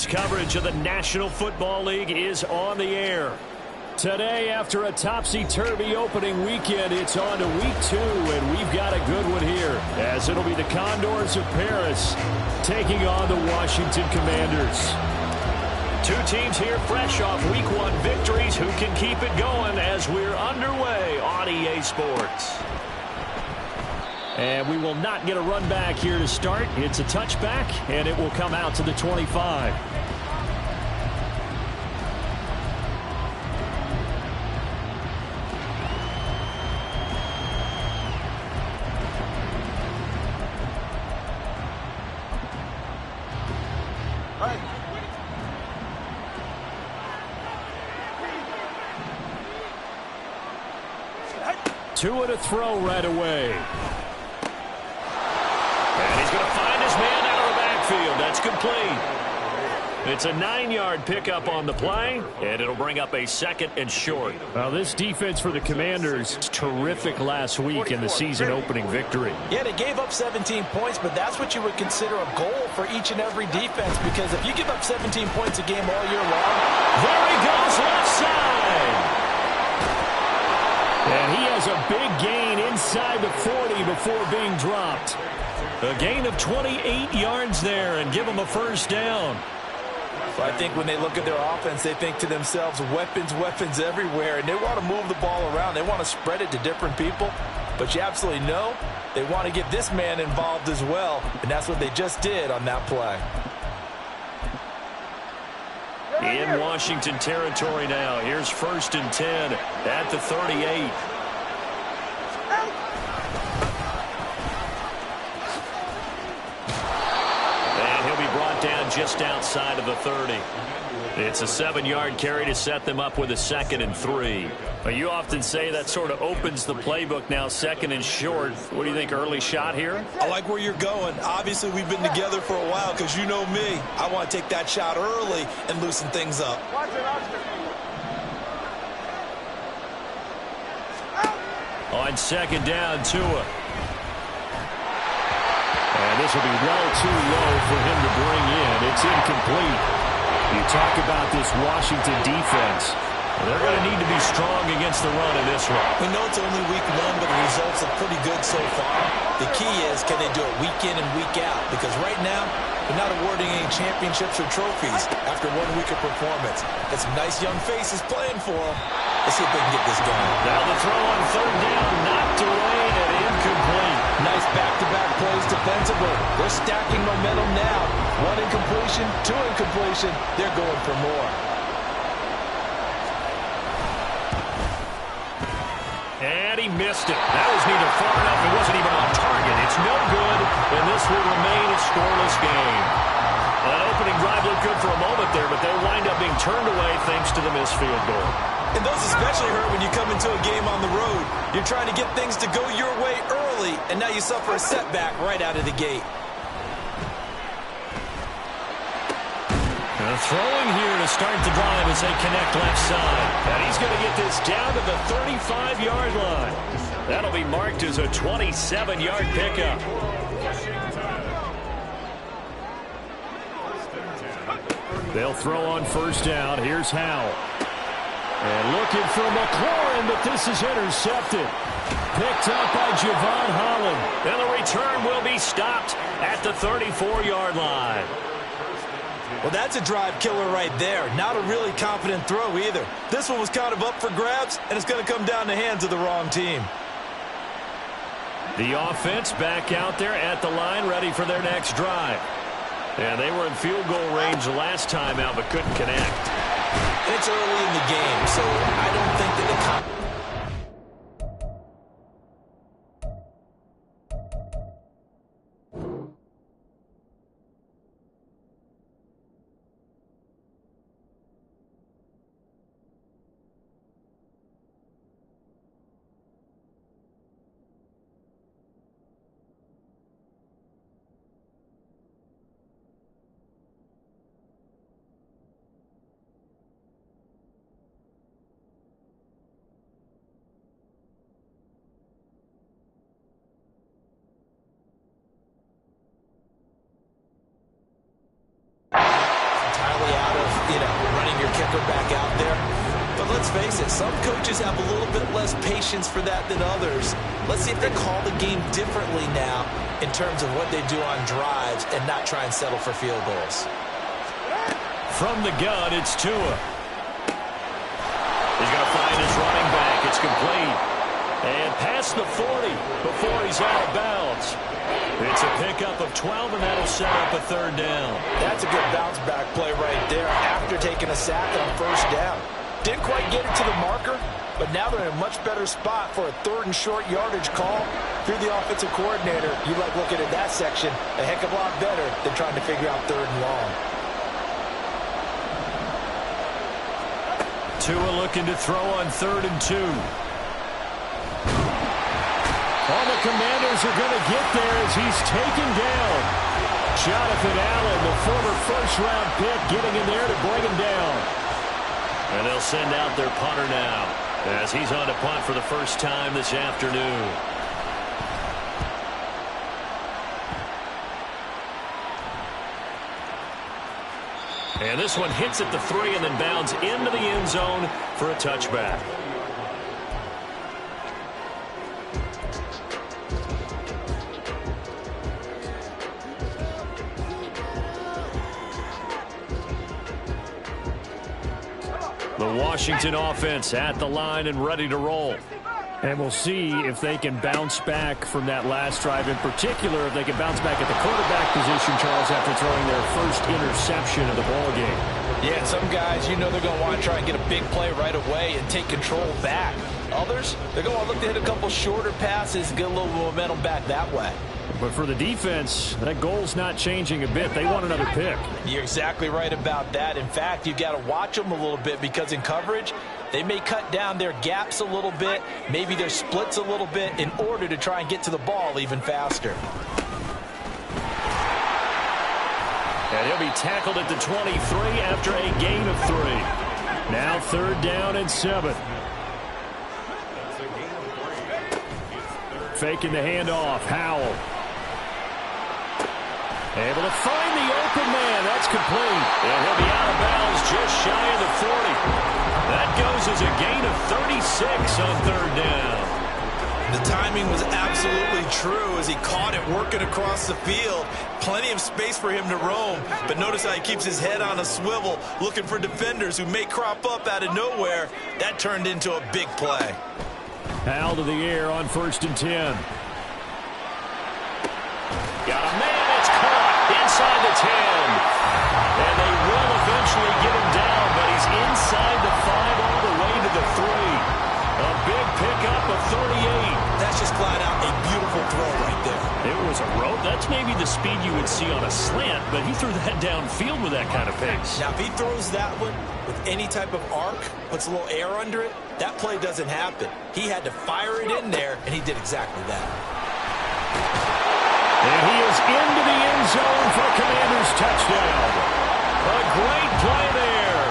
Sports coverage of the National Football League is on the air. Today, after a topsy-turvy opening weekend, it's on to week 2, and we've got a good one here, as it'll be the Condors of Paris taking on the Washington Commanders. Two teams here fresh off week 1 victories. Who can keep it going as we're underway on EA Sports? And we will not get a run back here to start. It's a touchback, and it will come out to the 25. Two to throw right away. And he's going to find his man out of the backfield. That's complete. It's a 9-yard pickup on the play, and it'll bring up a 2nd and short. Well, this defense for the Commanders was terrific last week in the season-opening victory. Yeah, they gave up 17 points, but that's what you would consider a goal for each and every defense, because if you give up 17 points a game all year long, there he goes left side. And he has a big gain inside the 40 before being dropped. A gain of 28 yards there and give them a first down. So I think when they look at their offense, they think to themselves, weapons, weapons everywhere, and they want to move the ball around. They want to spread it to different people, but you absolutely know they want to get this man involved as well, and that's what they just did on that play. In Washington territory now. Here's 1st and 10 at the 38. And he'll be brought down just outside of the 30. It's a 7-yard carry to set them up with a 2nd and 3. Well, you often say that sort of opens the playbook now, 2nd and short. What do you think, early shot here? I like where you're going. Obviously, we've been together for a while because you know me. I want to take that shot early and loosen things up. On 2nd down, Tua. And this will be well too low for him to bring in. It's incomplete. You talk about this Washington defense. They're going to need to be strong against the run in this one. We know it's only week 1, but the results are pretty good so far. The key is, can they do it week in and week out? Because right now, they're not awarding any championships or trophies after 1 week of performance. Got some nice young faces playing for them. Let's see if they can get this going. Now the throw on 3rd down, knocked away and incomplete. Nice back-to-back plays defensively. They're stacking momentum now. 1 incompletion, 2 incompletion. They're going for more. And he missed it. That was neither far enough. It wasn't even on target. It's no good, and this will remain a scoreless game. That opening drive looked good for a moment there, but they wind up being turned away thanks to the missed field goal. And those especially hurt when you come into a game on the road. You're trying to get things to go your way early, and now you suffer a setback right out of the gate. Throwing here to start the drive as they connect left side. And he's going to get this down to the 35-yard line. That'll be marked as a 27-yard pickup. They'll throw on 1st down. Here's Howell. And looking for McLaurin, but this is intercepted. Picked up by Javon Holland. And the return will be stopped at the 34-yard line. Well, that's a drive killer right there. Not a really confident throw either. This one was kind of up for grabs, and it's going to come down the hands of the wrong team. The offense back out there at the line, ready for their next drive. And they were in field goal range last time out, but couldn't connect. It's early in the game, so I don't think that the probably out of, running your kicker back out there. But let's face it, some coaches have a little bit less patience for that than others. Let's see if they call the game differently now in terms of what they do on drives and not try and settle for field goals. From the gun, it's Tua. He's going to find his running back. It's complete. And past the 40 before he's out of bounds. It's a pickup of 12, and that'll set up a third down. That's a good bounce-back play right there after taking a sack on first down. Didn't quite get it to the marker, but now they're in a much better spot for a third and short yardage call. If you're the offensive coordinator, you like looking at that section a heck of a lot better than trying to figure out third and long. Tua looking to throw on 3rd and 2. All the Commanders are going to get there as he's taken down. Jonathan Allen, the former first-round pick, getting in there to bring him down. And they'll send out their punter now as he's on to punt for the first time this afternoon. And this one hits at the 3 and then bounds into the end zone for a touchback. The Washington offense at the line and ready to roll. And we'll see if they can bounce back from that last drive. In particular, if they can bounce back at the quarterback position, Charles, after throwing their first interception of the ball game. Yeah, some guys, they're going to want to try and get a big play right away and take control back. Others, they're going to look to hit a couple shorter passes and get a little momentum back that way. But for the defense, that goal's not changing a bit. They want another pick. You're exactly right about that. In fact, you've got to watch them a little bit because in coverage, they may cut down their gaps a little bit, maybe their splits a little bit in order to try and get to the ball even faster. And he'll be tackled at the 23 after a gain of 3. Now 3rd down and 7. Faking the handoff. Howell. Able to find the open man. That's complete. And he'll be out of bounds just shy of the 40. That goes as a gain of 36 on 3rd down. The timing was absolutely true as he caught it working across the field. Plenty of space for him to roam. But notice how he keeps his head on a swivel looking for defenders who may crop up out of nowhere. That turned into a big play. Howell to the air on 1st and 10. Got a man. It's caught inside the 10. And they will eventually get him down, but he's inside the 5 all the way to the 3. A big pickup of 38. That's just flat out a beautiful throw right there. It was a rope. That's maybe the speed you would see on a slant, but he threw that downfield with that kind of pace. Now, if he throws that one with any type of arc, puts a little air under it, that play doesn't happen. He had to fire it in there, and he did exactly that. And he is into the end zone for a Commanders touchdown. A great play there.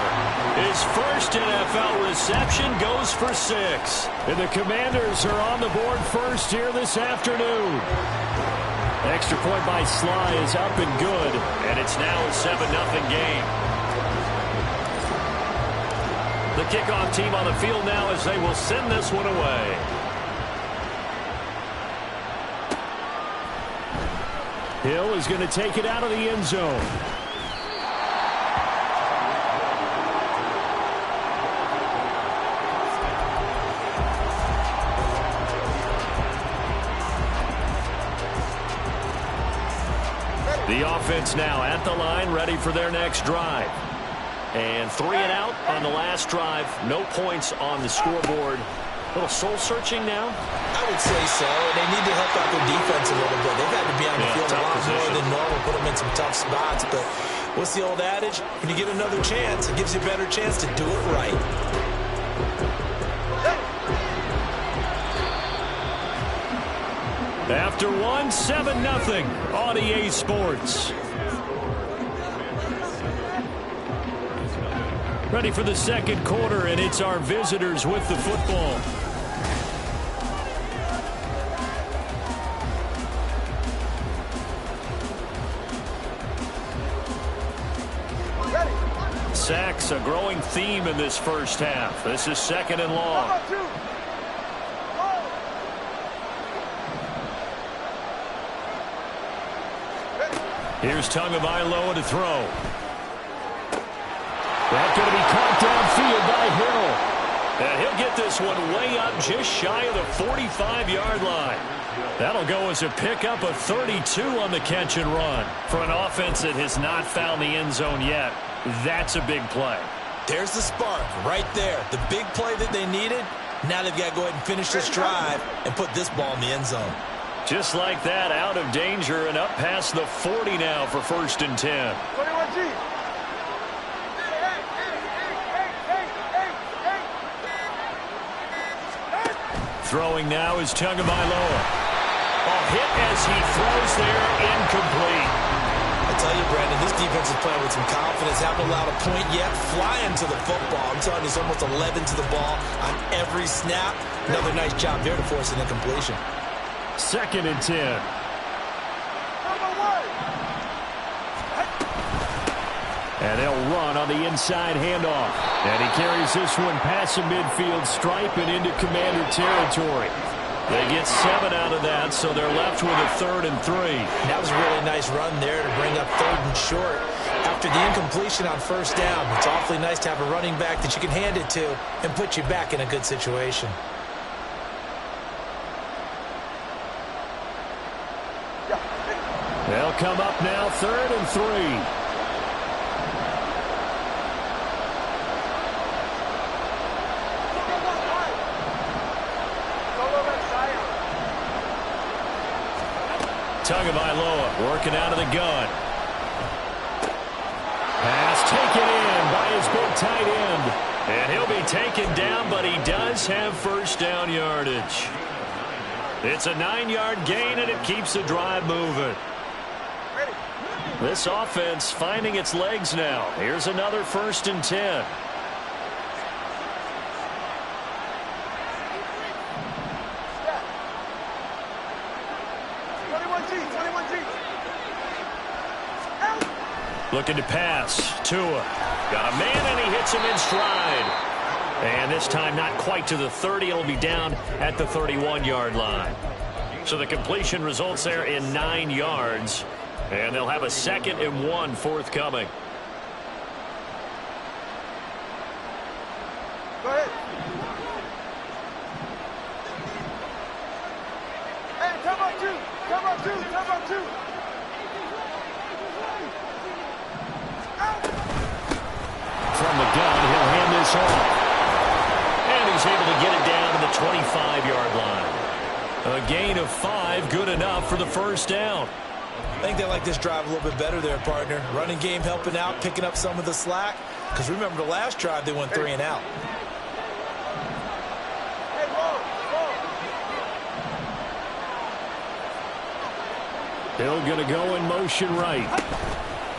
His first NFL reception goes for 6. And the Commanders are on the board first here this afternoon. Extra point by Sly is up and good. And it's now a 7-0 game. The kickoff team on the field now as they will send this one away. Hill is going to take it out of the end zone. The offense now at the line, ready for their next drive. And 3 and out on the last drive. No points on the scoreboard. A little soul-searching now? I would say so. And they need to help out their defense a little bit. They've had to be on the field a lot more than normal, put them in some tough spots. But what's the old adage? When you get another chance, it gives you a better chance to do it right. After 7-0 on EA Sports. Ready for the second quarter, and it's our visitors with the football. Sacks, a growing theme in this first half. This is 2nd and long. Here's Tagovailoa to throw. That's going to be caught downfield by Hill. And he'll get this one way up just shy of the 45-yard line. That'll go as a pickup of 32 on the catch and run. For an offense that has not found the end zone yet, that's a big play. There's the spark right there. The big play that they needed. Now they've got to go ahead and finish this drive and put this ball in the end zone. Just like that, out of danger and up past the 40 now for 1st and 10. 21G. Throwing now is Tagovailoa. A hit as he throws there, incomplete. I tell you, Brandon, this defense is playing with some confidence. Haven't allowed a point yet. Flying to the football. I'm telling you, it's almost 11 to the ball on every snap. Another nice job there to force an incompletion. 2nd and 10. And they'll run on the inside handoff. And he carries this one past the midfield stripe and into Commander territory. They get 7 out of that, so they're left with a 3rd and 3. That was a really nice run there to bring up 3rd and short. After the incompletion on 1st down, it's awfully nice to have a running back that you can hand it to and put you back in a good situation. They'll come up now 3rd and 3. Tagovailoa working out of the gun. Pass taken in by his big tight end. And he'll be taken down, but he does have 1st down yardage. It's a 9-yard gain, and it keeps the drive moving. This offense finding its legs now. Here's another 1st and 10. Looking to pass. Tua. Got a man, and he hits him in stride. And this time not quite to the 30. It'll be down at the 31-yard line. So the completion results there in 9 yards. And they'll have a 2nd and 1 forthcoming. Go ahead. Hey, come on, 2. Come on, 2. Come on, 2. From the gun, he'll hand this off. And he's able to get it down to the 25-yard line. A gain of 5, good enough for the 1st down. I think they like this drive a little bit better there, partner. Running game helping out, picking up some of the slack. Because remember, the last drive, they went 3 and out. Hill going to go in motion right.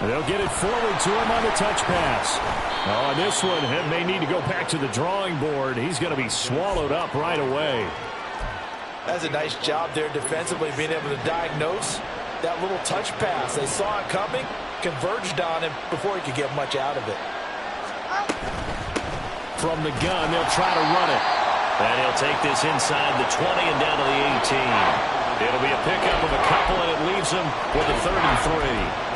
They'll get it forward to him on the touch pass. On this one, he may need to go back to the drawing board. He's going to be swallowed up right away. That's a nice job there defensively, being able to diagnose that little touch pass. They saw it coming, converged on him before he could get much out of it. From the gun, they'll try to run it. And he'll take this inside the 20 and down to the 18. It'll be a pickup of a couple, and it leaves him with a 33.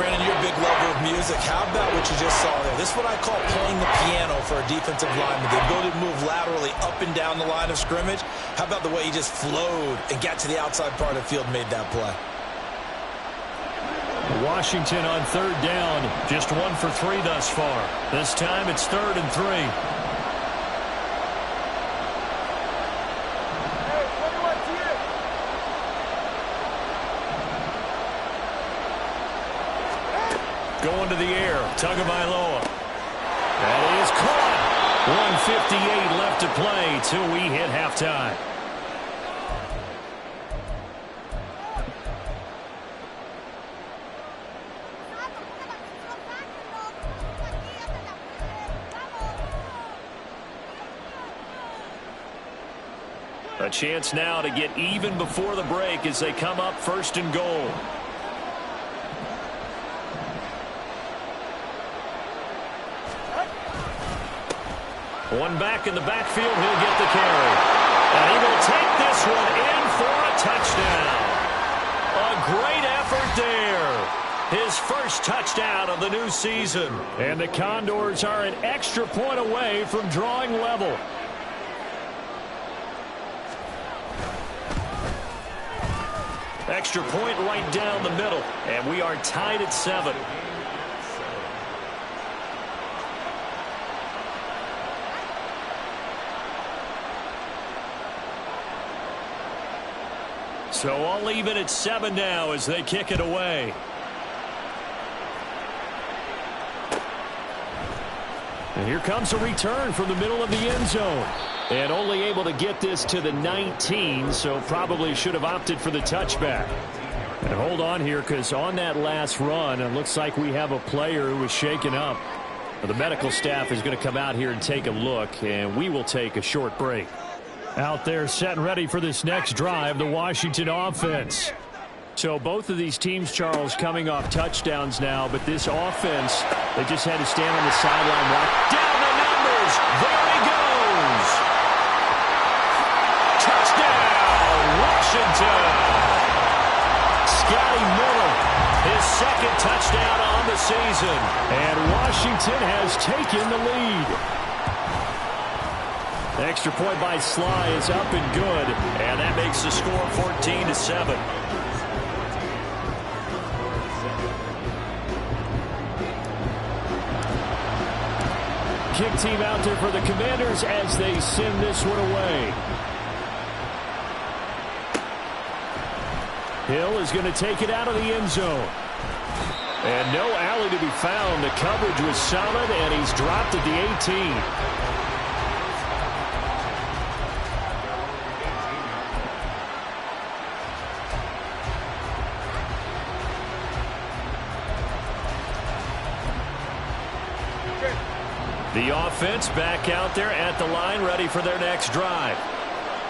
Brandon, you're a big lover of music. How about what you just saw there? This is what I call playing the piano for a defensive lineman. The ability to move laterally up and down the line of scrimmage. How about the way he just flowed and got to the outside part of the field and made that play? Washington on 3rd down. Just 1 for 3 thus far. This time it's 3rd and 3. Going to the air, Tagovailoa. That is caught. 1:58 left to play till we hit halftime. A chance now to get even before the break as they come up 1st and goal. One back in the backfield. He'll get the carry. And he will take this one in for a touchdown. A great effort there. His first touchdown of the new season. And the Condors are an extra point away from drawing level. Extra point right down the middle. And we are tied at 7. So all even at 7 now as they kick it away. And here comes a return from the middle of the end zone. And only able to get this to the 19, so probably should have opted for the touchback. And hold on here, because on that last run, it looks like we have a player who was shaken up. The medical staff is going to come out here and take a look, and we will take a short break. Out there set and ready for this next drive, the Washington offense. So both of these teams, Charles, coming off touchdowns now, but this offense, they just had to stand on the sideline. Down the numbers. There he goes. Touchdown, Washington. Scotty Miller, his second touchdown on the season. And Washington has taken the lead. The extra point by Sly is up and good, and that makes the score 14-7. Kick team out there for the Commanders as they send this one away. Hill is going to take it out of the end zone. And no alley to be found. The coverage was solid, and he's dropped at the 18. The offense back out there at the line, ready for their next drive.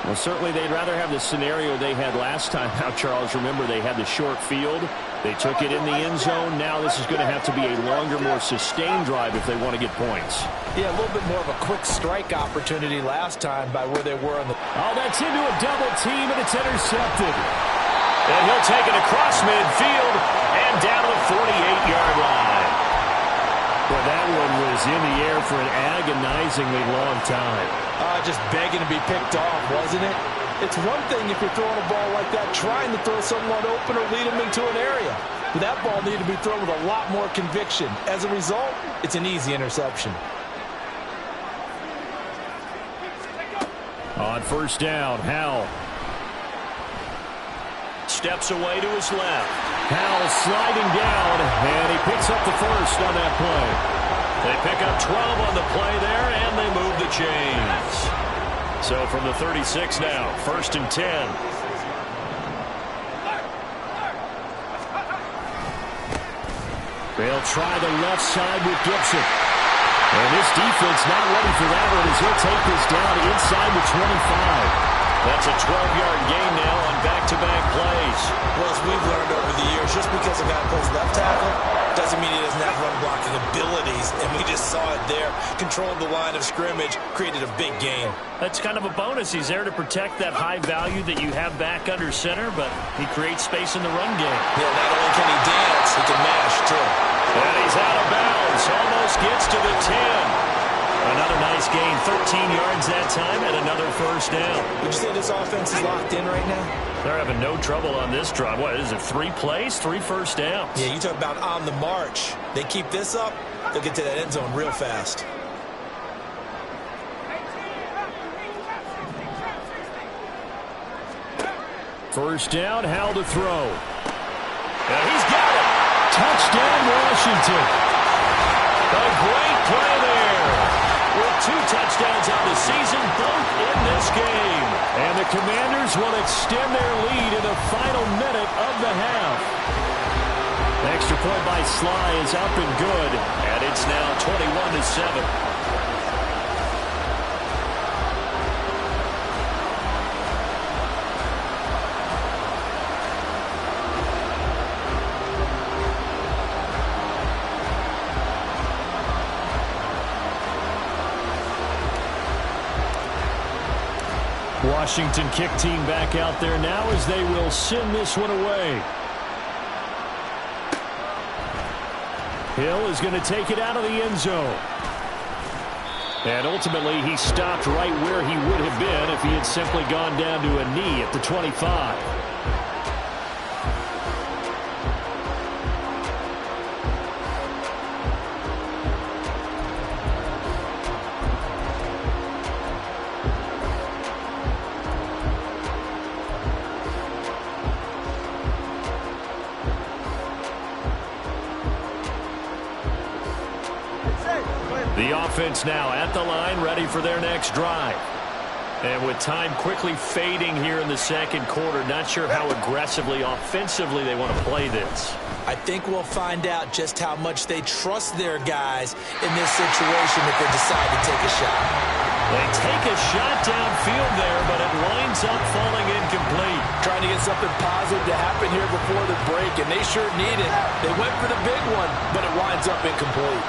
Well, certainly they'd rather have the scenario they had last time out, Charles. Remember, they had the short field. They took it in the end zone. Now this is going to have to be a longer, more sustained drive if they want to get points. Yeah, a little bit more of a quick strike opportunity last time by where they were on the... Oh, that's into a double team, and it's intercepted. And he'll take it across midfield and down to the 48-yard line. Well, that one was in the air for an agonizingly long time. Just begging to be picked off, wasn't it? It's one thing if you're throwing a ball like that, trying to throw someone open or lead them into an area. But that ball needed to be thrown with a lot more conviction. As a result, it's an easy interception. On first down, Howell. Steps away to his left. Howell sliding down, and he picks up the first on that play. They pick up 12 on the play there, and they move the chains. So from the 36 now, 1st and 10. They'll try the left side with Gibson. And this defense not ready for that one as he'll take this down inside the 25. That's a 12-yard gain now on back-to-back plays. Well, as we've learned over the years, just because a guy plays left tackle doesn't mean he doesn't have run-blocking abilities, and we just saw it there. Controlled the line of scrimmage, created a big gain. That's kind of a bonus. He's there to protect that high value that you have back under center, but he creates space in the run game. Yeah, not only can he dance, he can mash, too. And he's out of bounds. Almost gets to the 10. Another nice gain, 13 yards that time, and another first down. Would you say this offense is locked in right now? They're having no trouble on this drive. What is it, 3 plays, 3 first downs? Yeah, you talk about on the march. They keep this up, they'll get to that end zone real fast. First down, Howell to throw. And he's got it. Touchdown, Washington. A great play there. With 2 touchdowns on the season, both in this game. And the Commanders will extend their lead in the final minute of the half. The extra point by Sly is up and good, and it's now 21-7. Washington kick team back out there now as they will send this one away. Hill is going to take it out of the end zone. And ultimately, he stopped right where he would have been if he had simply gone down to a knee at the 25. The offense now at the line, ready for their next drive. And with time quickly fading here in the second quarter, not sure how aggressively, offensively they want to play this. I think we'll find out just how much they trust their guys in this situation if they decide to take a shot. They take a shot downfield there, but it winds up falling incomplete. Trying to get something positive to happen here before the break, and they sure need it. They went for the big one, but it winds up incomplete.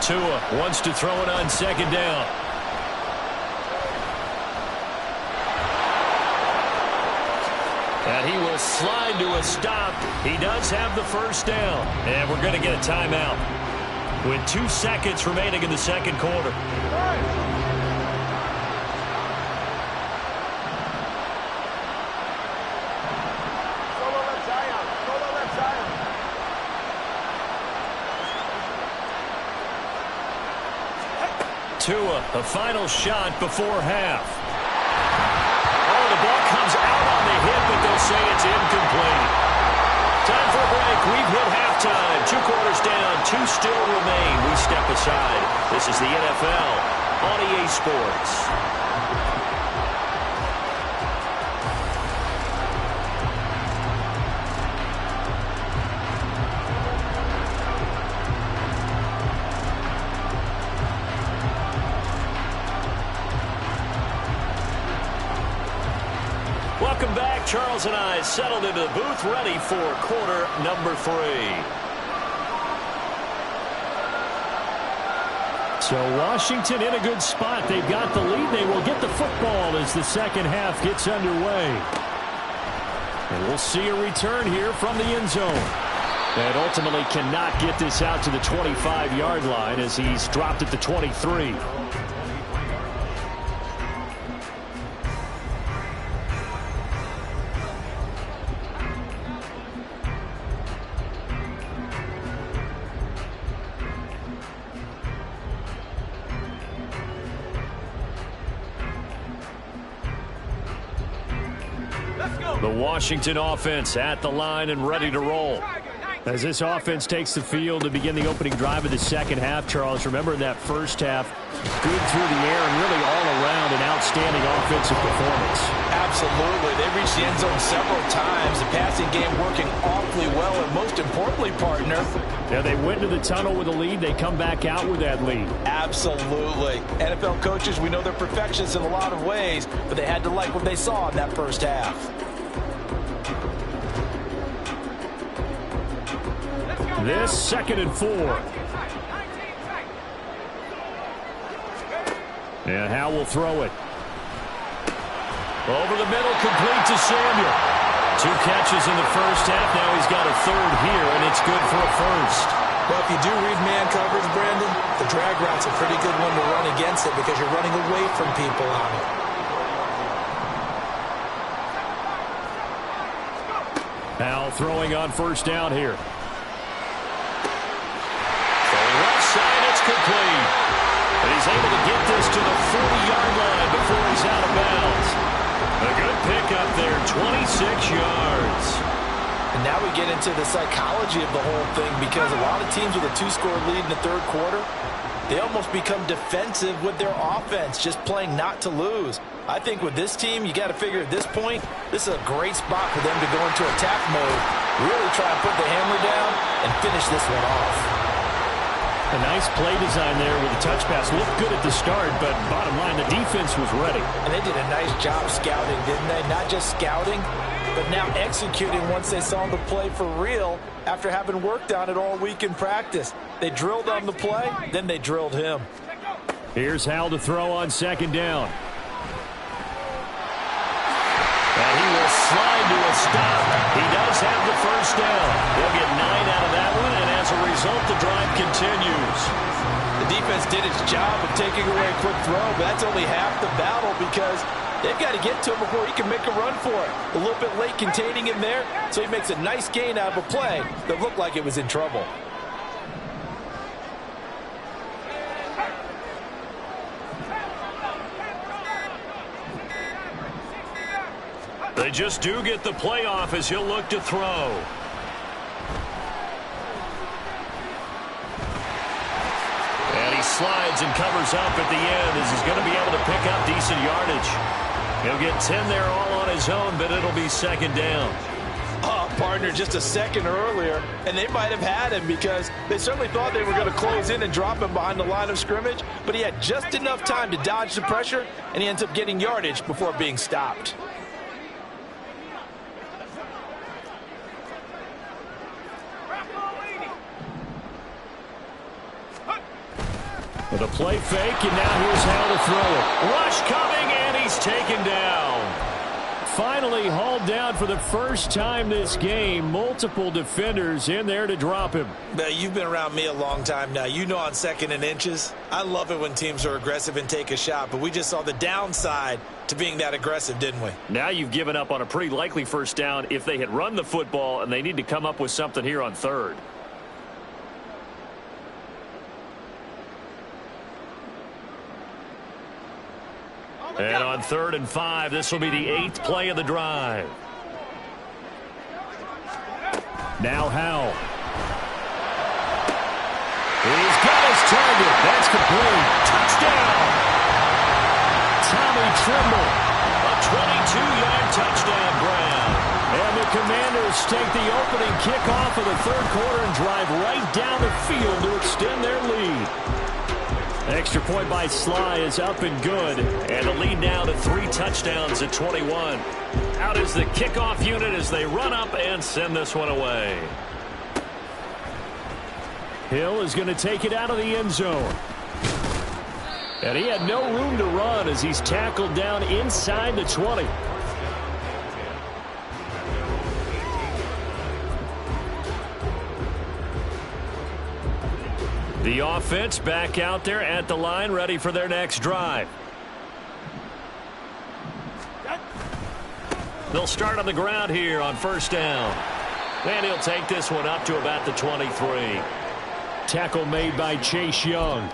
Tua wants to throw it on second down. And he will slide to a stop. He does have the first down. And we're going to get a timeout with 2 seconds remaining in the second quarter. Tua, a final shot before half. Oh, the ball comes out on the hit, but they'll say it's incomplete. Time for a break. We've hit halftime. 2 quarters down, 2 still remain. We step aside. This is the NFL on EA Sports. Welcome back. Charles and I settled into the booth, ready for quarter number 3. So Washington in a good spot. They've got the lead. They will get the football as the second half gets underway. And we'll see a return here from the end zone. And ultimately cannot get this out to the 25-yard line as he's dropped at the 23. The Washington offense at the line and ready to roll. As this offense takes the field to begin the opening drive of the second half, Charles, remember in that first half, good through the air and really all around an outstanding offensive performance. Absolutely. They reached the end zone several times. The passing game working awfully well, and most importantly, partner. Yeah, they went to the tunnel with a lead. They come back out with that lead. Absolutely. NFL coaches, we know they're perfectionists in a lot of ways, but they had to like what they saw in that first half. This 2nd and 4. And Howe will throw it. Over the middle, complete to Samuel. 2 catches in the first half. Now he's got a third here, and it's good for a first. Well, if you do read man coverage, Brandon, the drag route's a pretty good one to run against it because you're running away from people on it. Howe throwing on first down here. It's complete. And he's able to get this to the 40-yard line before he's out of bounds. A good pickup there, 26 yards. And now we get into the psychology of the whole thing because a lot of teams with a 2-score lead in the third quarter, they almost become defensive with their offense, just playing not to lose. I think with this team, you got to figure at this point, this is a great spot for them to go into attack mode, really try and put the hammer down and finish this one off. A nice play design there with the touch pass. Looked good at the start, but bottom line, the defense was ready. And they did a nice job scouting, didn't they? Not just scouting, but now executing once they saw the play for real after having worked on it all week in practice. They drilled on the play, then they drilled him. Here's Hal to throw on second down. And he will slide to a stop. He does have the first down. They'll get 9 out of that one, and as a result, the drive continues. The defense did its job of taking away a quick throw, but that's only half the battle because they've got to get to him before he can make a run for it. A little bit late containing him there, so he makes a nice gain out of a play that looked like it was in trouble. They just do get the play off as he'll look to throw. And he slides and covers up at the end as he's going to be able to pick up decent yardage. He'll get 10 there all on his own, but it'll be second down. Partner, just a second earlier, and they might have had him because they certainly thought they were going to close in and drop him behind the line of scrimmage, but he had just enough time to dodge the pressure, and he ends up getting yardage before being stopped. With a play fake, and now here's how to throw it. Rush coming, and he's taken down. Finally hauled down for the first time this game. Multiple defenders in there to drop him. Now, you've been around me a long time now. You know on second and inches, I love it when teams are aggressive and take a shot, but we just saw the downside to being that aggressive, didn't we? Now you've given up on a pretty likely first down if they had run the football, and they need to come up with something here on third. And on 3rd and 5, this will be the 8th play of the drive. Now Howell. He's got his target. That's complete. Touchdown. Tommy Trimble. A 22-yard touchdown grab. And the Commanders take the opening kickoff of the 3rd quarter and drive right down the field to extend their lead. Extra point by Sly is up and good. And the lead now to 3 touchdowns at 21. Out is the kickoff unit as they run up and send this one away. Hill is going to take it out of the end zone. And he had no room to run as he's tackled down inside the 20. The offense back out there at the line, ready for their next drive. They'll start on the ground here on 1st down. And he'll take this one up to about the 23. Tackle made by Chase Young.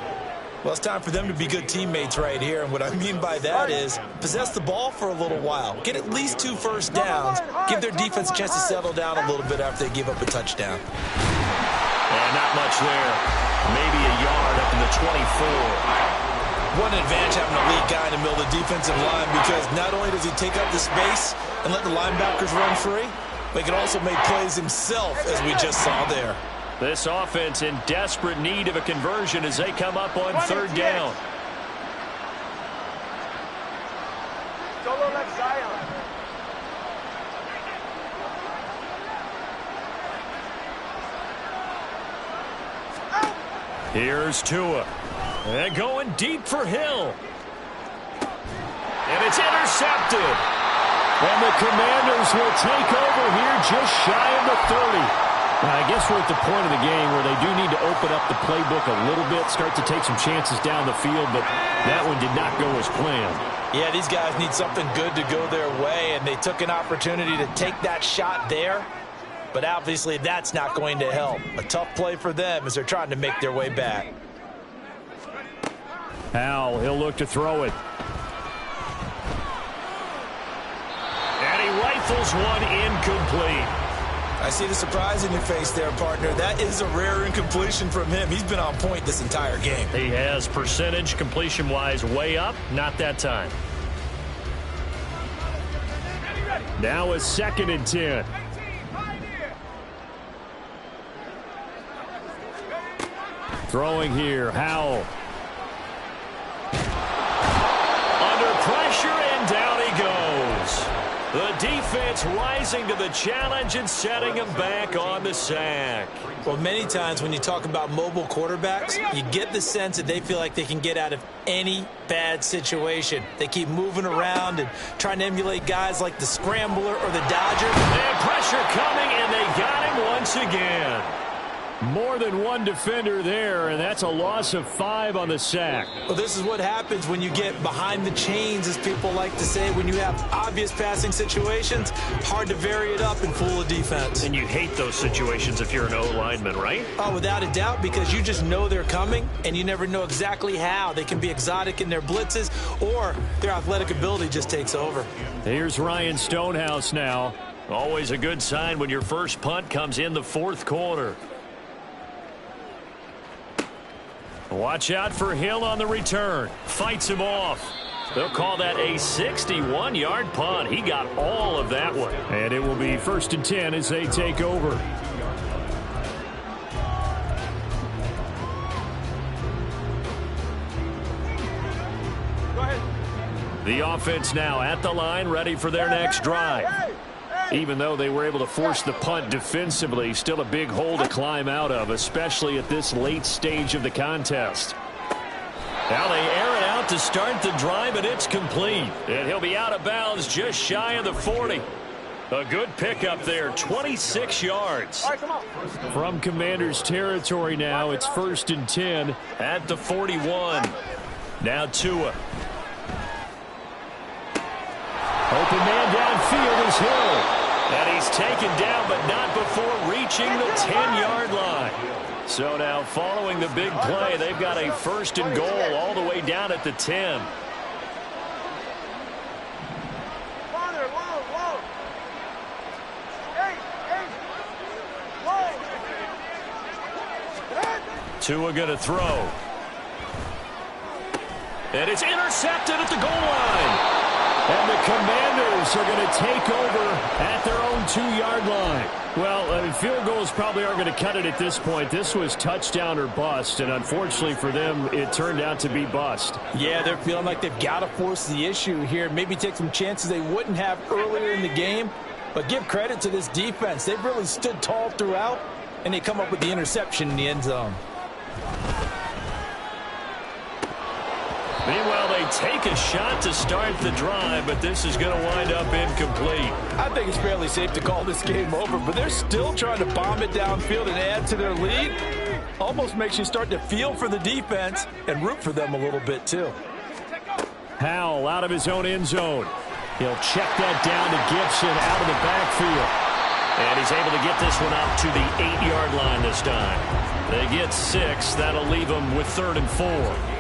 Well, it's time for them to be good teammates right here, and what I mean by that is possess the ball for a little while. Get at least 2 first downs. Give their defense a chance to settle down a little bit after they give up a touchdown. And not much there. Maybe a yard up in the 24. What an advantage having a lead guy in the middle of the defensive line, because not only does he take up the space and let the linebackers run free, but he can also make plays himself, as we just saw there. This offense in desperate need of a conversion as they come up on 3rd down. Solo left Zion. Here's Tua. And going deep for Hill. And it's intercepted. And the Commanders will take over here just shy of the 30. Now, I guess we're at the point of the game where they do need to open up the playbook a little bit, start to take some chances down the field, but that one did not go as planned. Yeah, these guys need something good to go their way, and they took an opportunity to take that shot there. But obviously that's not going to help. A tough play for them as they're trying to make their way back. Howell, he'll look to throw it. And he rifles one incomplete. I see the surprise in your face there, partner. That is a rare incompletion from him. He's been on point this entire game. He has percentage completion-wise way up. Not that time. Now a 2nd and 10. Throwing here, Howell. Under pressure, and down he goes. The defense rising to the challenge and setting him back on the sack. Well, many times when you talk about mobile quarterbacks, you get the sense that they feel like they can get out of any bad situation. They keep moving around and trying to emulate guys like the Scrambler or the Dodger. And pressure coming, and they got him once again. More than one defender there, and that's a loss of 5 on the sack. Well, this is what happens when you get behind the chains, as people like to say. When you have obvious passing situations, hard to vary it up and fool a defense. And you hate those situations if you're an O-lineman, right? Oh, without a doubt, because you just know they're coming, and you never know exactly how. They can be exotic in their blitzes, or their athletic ability just takes over. Here's Ryan Stonehouse now. Always a good sign when your first punt comes in the 4th quarter. Watch out for Hill on the return. Fights him off. They'll call that a 61-yard punt. He got all of that one. And it will be 1st and 10 as they take over. Go ahead. The offense now at the line, ready for their next drive. Even though they were able to force the punt defensively, still a big hole to climb out of, especially at this late stage of the contest. Now they air it out to start the drive, and it's complete. And he'll be out of bounds just shy of the 40. A good pickup there, 26 yards. All right, come on. From Commander's territory now, it's 1st and 10 at the 41. Now Tua. Open man downfield is Hill. And he's taken down, but not before reaching the 10-yard line. So now following the big play, they've got a 1st and goal all the way down at the 10. Tua going to throw. And it's intercepted at the goal line. And the Commanders are going to take over at their own 2-yard line. Well, field goals probably aren't going to cut it at this point. This was touchdown or bust, and unfortunately for them, it turned out to be bust. Yeah, they're feeling like they've got to force the issue here. Maybe take some chances they wouldn't have earlier in the game. But give credit to this defense. They've really stood tall throughout, and they come up with the interception in the end zone. Meanwhile, they take a shot to start the drive, but this is going to wind up incomplete. I think it's fairly safe to call this game over, but they're still trying to bomb it downfield and add to their lead. Almost makes you start to feel for the defense and root for them a little bit, too. Howell out of his own end zone. He'll check that down to Gibson out of the backfield. And he's able to get this one out to the 8-yard line this time. They get 6. That'll leave them with 3rd and 4.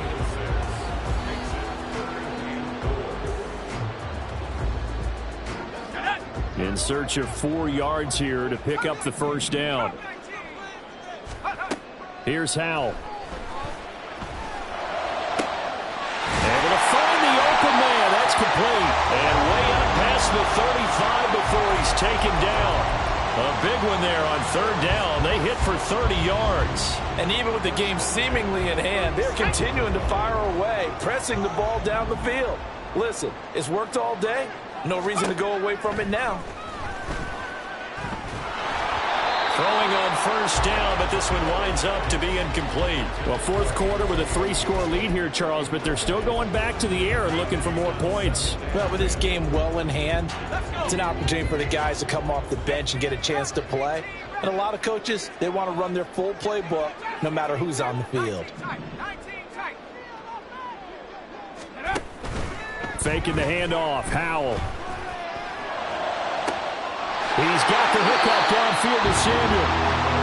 In search of 4 yards here to pick up the 1st down. Here's Howell. Able to find the open man. That's complete. And way up past the 35 before he's taken down. A big one there on 3rd down. They hit for 30 yards. And even with the game seemingly in hand, they're continuing to fire away, pressing the ball down the field. Listen, it's worked all day. No reason to go away from it now. Throwing on 1st down, but this one winds up to be incomplete. Well, 4th quarter with a 3-score lead here, Charles, but they're still going back to the air and looking for more points. Well, with this game well in hand, it's an opportunity for the guys to come off the bench and get a chance to play. And a lot of coaches, they want to run their full playbook no matter who's on the field. Faking the handoff, Howell. He's got the hookup downfield to Samuel.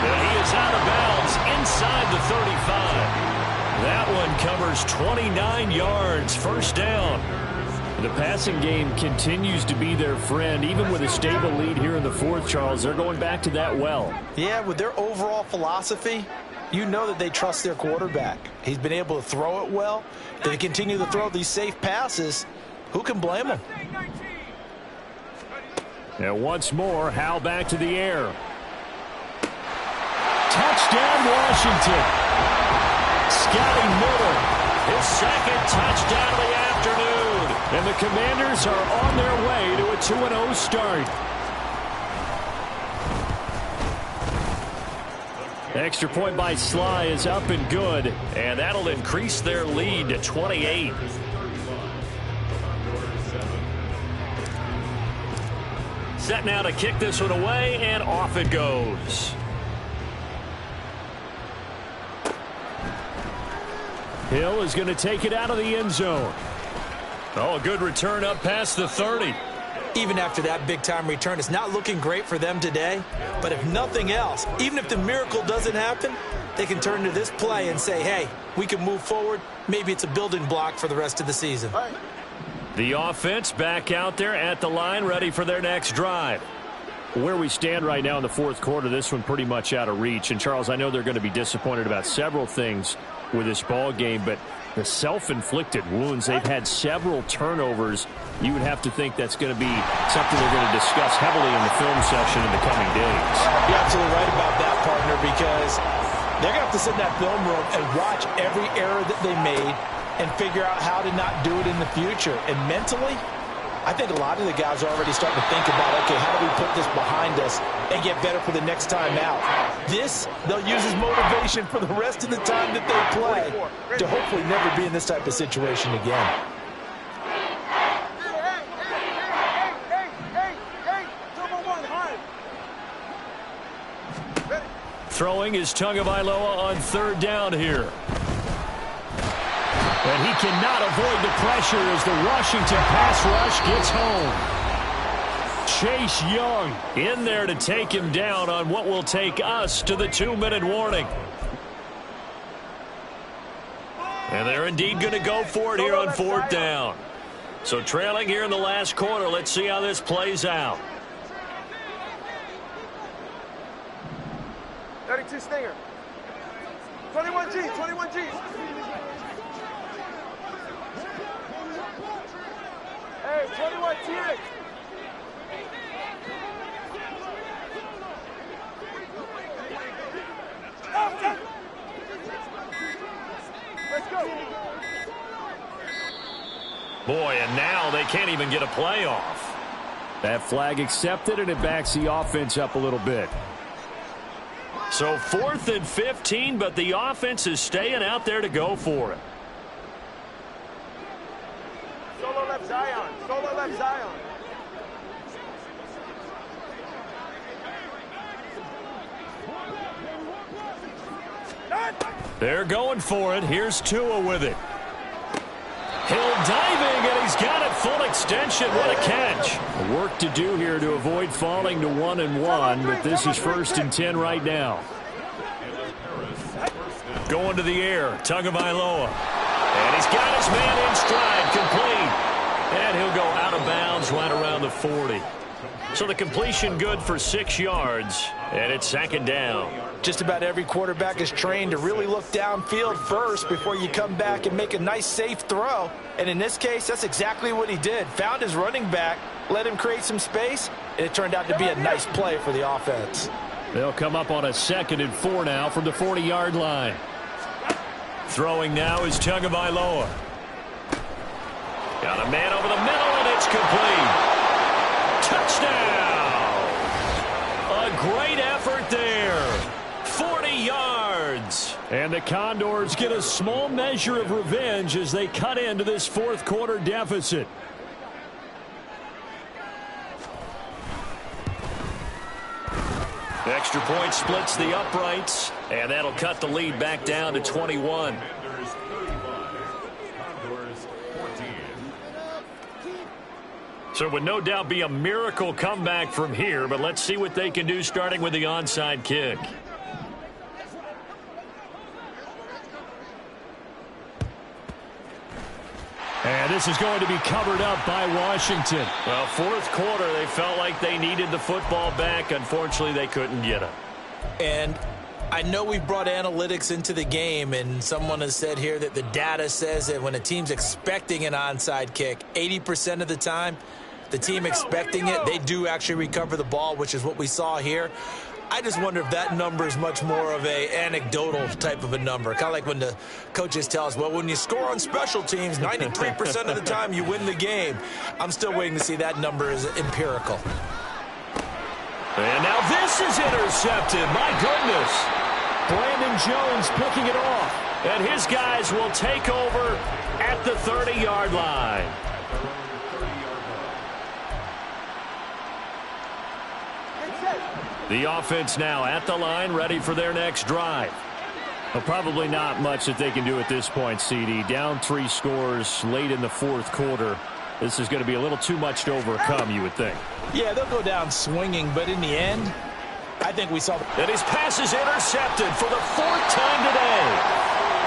And he is out of bounds inside the 35. That one covers 29 yards, 1st down. The passing game continues to be their friend. Even with a stable lead here in the 4th, Charles, they're going back to that well. Yeah, with their overall philosophy, you know that they trust their quarterback. He's been able to throw it well. They continue to throw these safe passes. Who can blame them? And once more, Howell back to the air. Touchdown, Washington. Scotty Miller, his second touchdown of the afternoon. And the Commanders are on their way to a 2-0 start. Extra point by Sly is up and good, and that'll increase their lead to 28. Set now to kick this one away, and off it goes. Hill is going to take it out of the end zone. Oh, a good return up past the 30. Even after that big-time return, it's not looking great for them today. But if nothing else, even if the miracle doesn't happen, they can turn to this play and say, hey, we can move forward. Maybe it's a building block for the rest of the season. The offense back out there at the line, ready for their next drive. Where we stand right now in the fourth quarter, this one pretty much out of reach. And, Charles, I know they're going to be disappointed about several things with this ball game, but the self-inflicted wounds, they've had several turnovers. You would have to think that's going to be something they're going to discuss heavily in the film session in the coming days. You're absolutely right about that, partner, because they're going to have to sit in that film room and watch every error that they made and figure out how to not do it in the future. And mentally, I think a lot of the guys are already starting to think about, okay, how do we put this behind us and get better for the next time out? This, they'll use as motivation for the rest of the time that they play to hopefully never be in this type of situation again. Throwing is Tagovailoa on third down here. And he cannot avoid the pressure as the Washington pass rush gets home. Chase Young in there to take him down on what will take us to the 2-minute warning. And they're indeed going to go for it here on fourth down. So trailing here in the last quarter, let's see how this plays out. 32 Stinger. 21 G, 21 G. Hey, 21 TX. Let's go. Boy, and now they can't even get a play off. That flag accepted, and it backs the offense up a little bit. So 4th and 15, but the offense is staying out there to go for it. Solo left Zion. Solo left Zion. They're going for it. Here's Tua with it. Hill diving, and he's got it full extension. What a catch. Work to do here to avoid falling to 1-1, but this is 1st and 10 right now. Going to the air, Tagovailoa. And he's got his man in stride, complete. And he'll go out of bounds right around the 40. So the completion good for 6 yards, and it's 2nd down. Just about every quarterback is trained to really look downfield first before you come back and make a nice, safe throw. And in this case, that's exactly what he did. Found his running back, let him create some space, and it turned out to be a nice play for the offense. They'll come up on a 2nd and 4 now from the 40-yard line. Throwing now is Tagovailoa. Got a man over the middle, and it's complete. Touchdown! A great effort there. 40 yards. And the Condors get a small measure of revenge as they cut into this 4th quarter deficit. Extra point splits the uprights, and that'll cut the lead back down to 21. So it would no doubt be a miracle comeback from here, but let's see what they can do starting with the onside kick. And this is going to be covered up by Washington. Well, 4th quarter, they felt like they needed the football back. Unfortunately, they couldn't get it. And I know we brought analytics into the game, and someone has said here that the data says that when a team's expecting an onside kick, 80% of the time, the team expecting it, they do actually recover the ball, which is what we saw here. I just wonder if that number is much more of a anecdotal type of a number. Kind of like when the coaches tell us, well, when you score on special teams, 93% of the time you win the game. I'm still waiting to see that number is empirical. And now this is intercepted. My goodness. Brandon Jones picking it off. And his guys will take over at the 30-yard line. The offense now at the line, ready for their next drive. Well, probably not much that they can do at this point, CD. Down 3 scores late in the fourth quarter. This is going to be a little too much to overcome, you would think. Yeah, they'll go down swinging, but in the end, I think we saw... And his pass is intercepted for the 4th time today.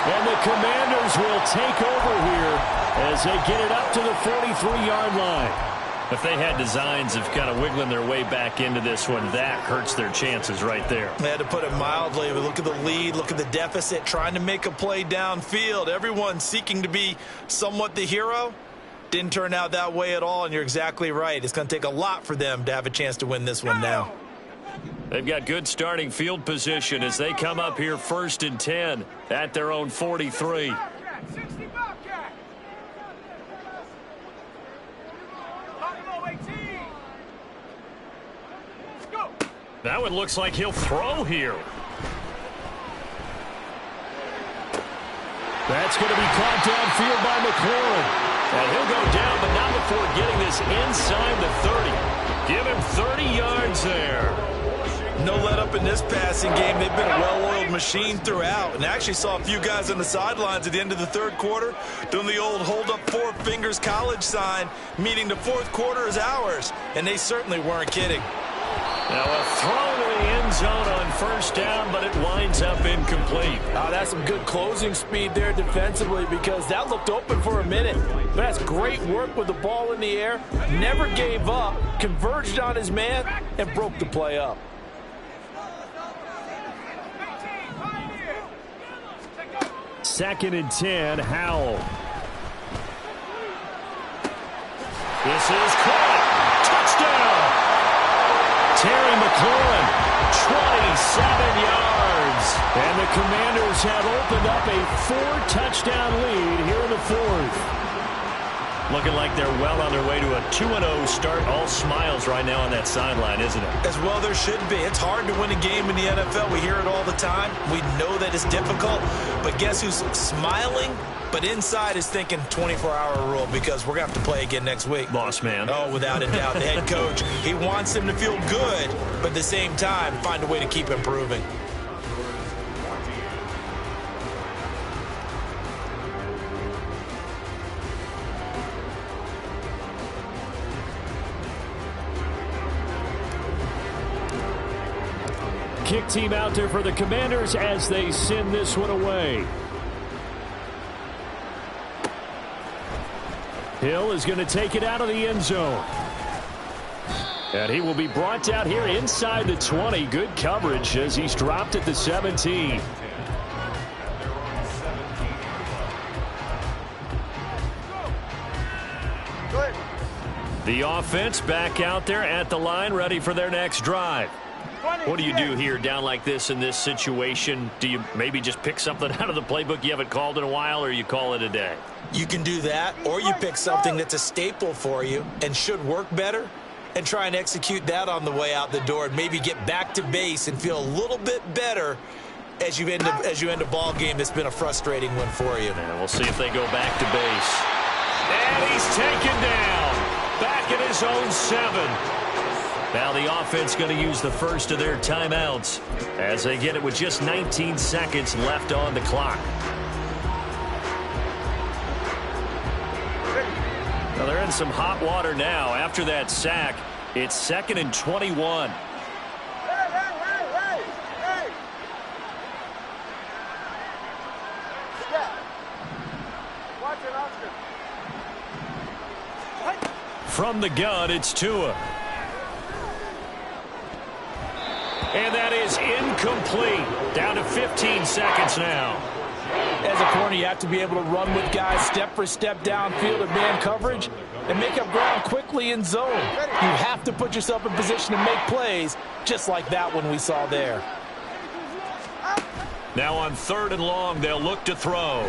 And the Commanders will take over here as they get it up to the 43-yard line. If they had designs of kind of wiggling their way back into this one, that hurts their chances right there. They had to put it mildly. Look at the lead, look at the deficit, trying to make a play downfield. Everyone seeking to be somewhat the hero. Didn't turn out that way at all, and you're exactly right. It's going to take a lot for them to have a chance to win this one now. They've got good starting field position as they come up here 1st and 10 at their own 43. That one looks like he'll throw here. That's going to be caught downfield by McLaurin. And he'll go down, but not before getting this inside the 30. Give him 30 yards there. No let up in this passing game. They've been a well-oiled machine throughout. And I actually saw a few guys on the sidelines at the end of the third quarter doing the old hold up 4 fingers college sign, meaning the fourth quarter is ours. And they certainly weren't kidding. Now a throw to the end zone on 1st down, but it winds up incomplete. That's some good closing speed there defensively because that looked open for a minute. But that's great work with the ball in the air. Never gave up, converged on his man, and broke the play up. Second and 10, Howell. This is caught. Touchdown. Terry McLaurin, 27 yards. And the Commanders have opened up a 4-touchdown lead here in the 4th. Looking like they're well on their way to a 2-0 start. All smiles right now on that sideline, isn't it? As well there should be. It's hard to win a game in the NFL. We hear it all the time. We know that it's difficult. But guess who's smiling? But inside is thinking 24-hour rule because we're going to have to play again next week. Boss man. Oh, without a doubt. The head coach, he wants them to feel good, but at the same time, find a way to keep improving. Kick team out there for the Commanders as they send this one away. Hill is going to take it out of the end zone. And he will be brought down here inside the 20. Good coverage as he's dropped at the 17. The offense back out there at the line, ready for their next drive. What do you do here down like this in this situation? Do you maybe just pick something out of the playbook you haven't called in a while, or you call it a day? You can do that, or you pick something that's a staple for you and should work better and try and execute that on the way out the door and maybe get back to base and feel a little bit better as you end a ball game that's been a frustrating one for you. And we'll see if they go back to base. And he's taken down. Back at his own 7. Now the offense going to use the first of their timeouts as they get it with just 19 seconds left on the clock. Now they're in some hot water now. After that sack, it's 2nd and 21. Hey! Yeah. Watch it, Oscar. From the gun, it's Tua. And that is incomplete. Down to 15 seconds now. As a corner, you have to be able to run with guys step for step downfield in man coverage and make up ground quickly in zone. You have to put yourself in position to make plays, just like that one we saw there. Now on 3rd and long, they'll look to throw.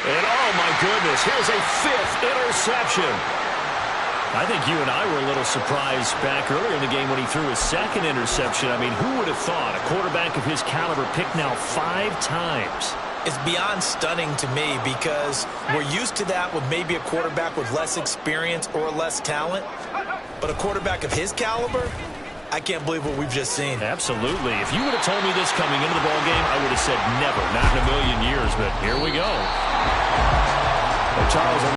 And oh my goodness, here's a 5th interception. I think you and I were a little surprised back earlier in the game when he threw his 2nd interception. I mean, who would have thought a quarterback of his caliber picked now 5 times? It's beyond stunning to me because we're used to that with maybe a quarterback with less experience or less talent. But a quarterback of his caliber, I can't believe what we've just seen. Absolutely. If you would have told me this coming into the ballgame, I would have said never, not in a million years. But here we go. Well, Charles,